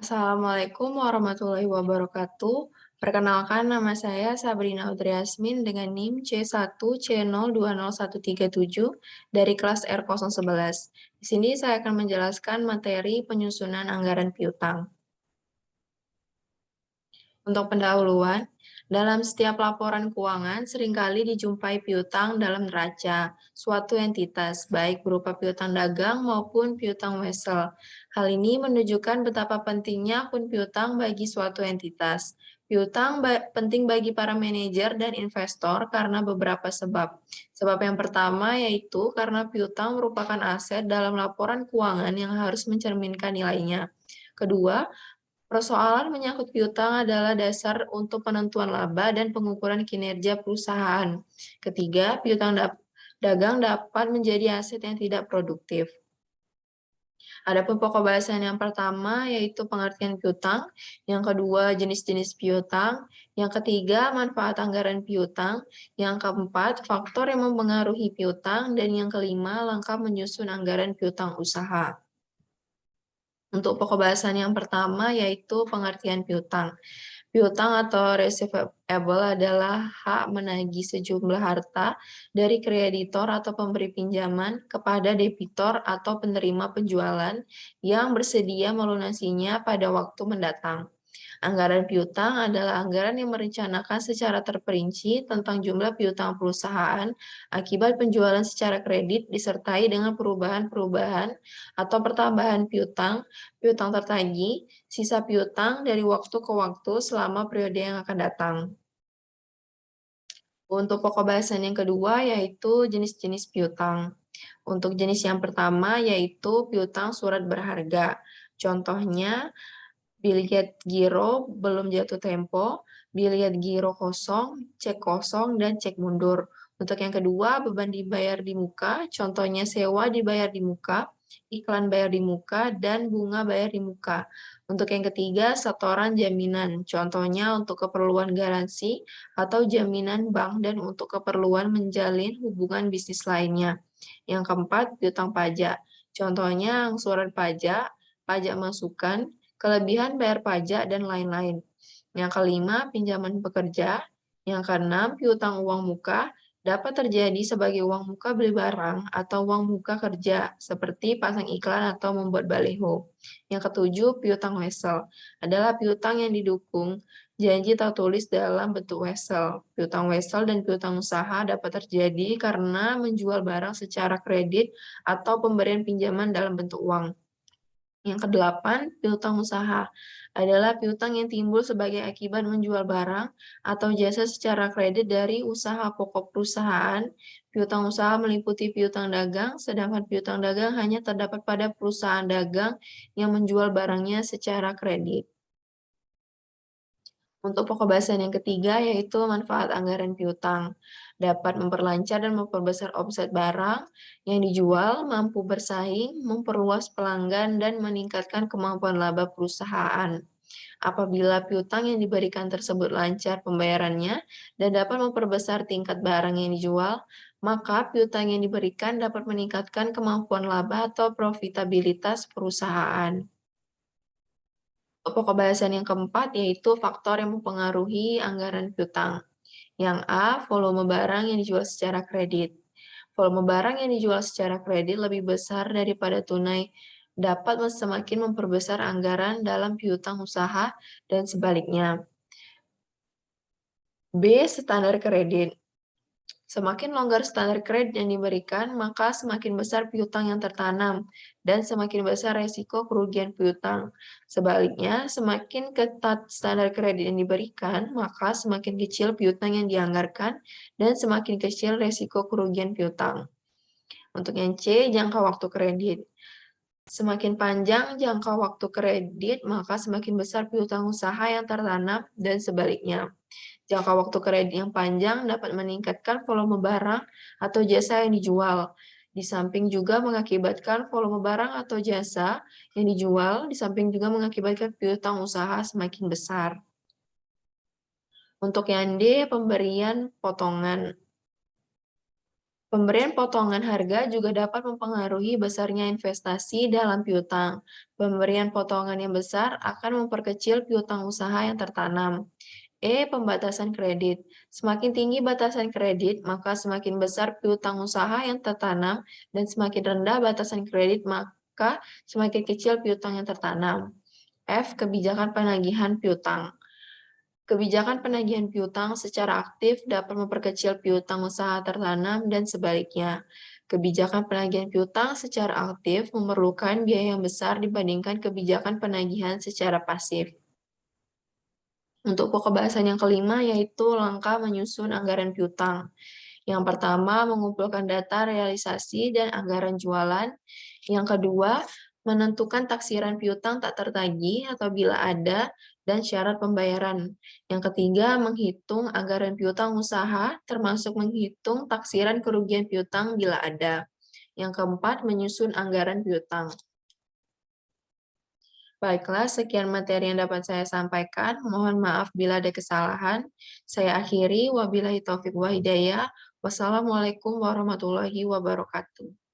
Assalamualaikum warahmatullahi wabarakatuh. Perkenalkan, nama saya Sabrina Udriasmin dengan NIM C1C020137 dari kelas R011. Di sini saya akan menjelaskan materi penyusunan anggaran piutang. Untuk pendahuluan, dalam setiap laporan keuangan seringkali dijumpai piutang dalam neraca suatu entitas, baik berupa piutang dagang maupun piutang wesel. Hal ini menunjukkan betapa pentingnya akun piutang bagi suatu entitas. Piutang penting bagi para manajer dan investor karena beberapa sebab. Sebab yang pertama yaitu karena piutang merupakan aset dalam laporan keuangan yang harus mencerminkan nilainya. Kedua, persoalan menyangkut piutang adalah dasar untuk penentuan laba dan pengukuran kinerja perusahaan. Ketiga, piutang dagang dapat menjadi aset yang tidak produktif. Adapun pokok bahasan yang pertama yaitu pengertian piutang, yang kedua jenis-jenis piutang, yang ketiga manfaat anggaran piutang, yang keempat faktor yang mempengaruhi piutang, dan yang kelima langkah menyusun anggaran piutang usaha. Untuk pokok bahasan yang pertama yaitu pengertian piutang. Piutang atau receivable adalah hak menagih sejumlah harta dari kreditor atau pemberi pinjaman kepada debitur atau penerima penjualan yang bersedia melunasinya pada waktu mendatang. Anggaran piutang adalah anggaran yang merencanakan secara terperinci tentang jumlah piutang perusahaan akibat penjualan secara kredit disertai dengan perubahan-perubahan atau pertambahan piutang, piutang tertagih, sisa piutang dari waktu ke waktu selama periode yang akan datang. Untuk pokok bahasan yang kedua yaitu jenis-jenis piutang. Untuk jenis yang pertama yaitu piutang surat berharga. Contohnya biliet giro belum jatuh tempo, biliet giro kosong, cek kosong, dan cek mundur. Untuk yang kedua, beban dibayar di muka, contohnya sewa dibayar di muka, iklan bayar di muka, dan bunga bayar di muka. Untuk yang ketiga, setoran jaminan, contohnya untuk keperluan garansi atau jaminan bank dan untuk keperluan menjalin hubungan bisnis lainnya. Yang keempat, piutang pajak, contohnya angsuran pajak, pajak masukan, kelebihan bayar pajak, dan lain-lain. Yang kelima, pinjaman pekerja. Yang keenam, piutang uang muka dapat terjadi sebagai uang muka beli barang atau uang muka kerja, seperti pasang iklan atau membuat baliho. Yang ketujuh, piutang wesel adalah piutang yang didukung janji tertulis dalam bentuk wesel. Piutang wesel dan piutang usaha dapat terjadi karena menjual barang secara kredit atau pemberian pinjaman dalam bentuk uang. Yang kedelapan, piutang usaha adalah piutang yang timbul sebagai akibat menjual barang atau jasa secara kredit dari usaha pokok perusahaan. Piutang usaha meliputi piutang dagang, sedangkan piutang dagang hanya terdapat pada perusahaan dagang yang menjual barangnya secara kredit. Untuk pokok bahasan yang ketiga yaitu manfaat anggaran piutang. Dapat memperlancar dan memperbesar omset barang yang dijual, mampu bersaing, memperluas pelanggan, dan meningkatkan kemampuan laba perusahaan. Apabila piutang yang diberikan tersebut lancar pembayarannya dan dapat memperbesar tingkat barang yang dijual, maka piutang yang diberikan dapat meningkatkan kemampuan laba atau profitabilitas perusahaan. Pokok bahasan yang keempat yaitu faktor yang mempengaruhi anggaran piutang. Yang A, volume barang yang dijual secara kredit. Volume barang yang dijual secara kredit lebih besar daripada tunai dapat semakin memperbesar anggaran dalam piutang usaha dan sebaliknya. B, standar kredit. Semakin longgar standar kredit yang diberikan, maka semakin besar piutang yang tertanam dan semakin besar resiko kerugian piutang. Sebaliknya, semakin ketat standar kredit yang diberikan, maka semakin kecil piutang yang dianggarkan dan semakin kecil resiko kerugian piutang. Untuk yang C, jangka waktu kredit. Semakin panjang jangka waktu kredit, maka semakin besar piutang usaha yang tertanam dan sebaliknya. Jangka waktu kredit yang panjang dapat meningkatkan volume barang atau jasa yang dijual. Di samping juga mengakibatkan volume barang atau jasa yang dijual, di samping juga mengakibatkan piutang usaha semakin besar. Untuk yang D, pemberian potongan. Pemberian potongan harga juga dapat mempengaruhi besarnya investasi dalam piutang. Pemberian potongan yang besar akan memperkecil piutang usaha yang tertanam. Pembatasan kredit. Semakin tinggi batasan kredit, maka semakin besar piutang usaha yang tertanam dan semakin rendah batasan kredit, maka semakin kecil piutang yang tertanam. Kebijakan penagihan piutang. Kebijakan penagihan piutang secara aktif dapat memperkecil piutang usaha tertanam dan sebaliknya. Kebijakan penagihan piutang secara aktif memerlukan biaya yang besar dibandingkan kebijakan penagihan secara pasif. Untuk pokok bahasan yang kelima yaitu langkah menyusun anggaran piutang. Yang pertama, mengumpulkan data realisasi dan anggaran jualan. Yang kedua, menentukan taksiran piutang tak tertagih atau bila ada, dan syarat pembayaran. Yang ketiga, menghitung anggaran piutang usaha, termasuk menghitung taksiran kerugian piutang bila ada. Yang keempat, menyusun anggaran piutang. Baiklah, sekian materi yang dapat saya sampaikan. Mohon maaf bila ada kesalahan. Saya akhiri, wabillahi taufiq wa hidayah. Wassalamualaikum warahmatullahi wabarakatuh.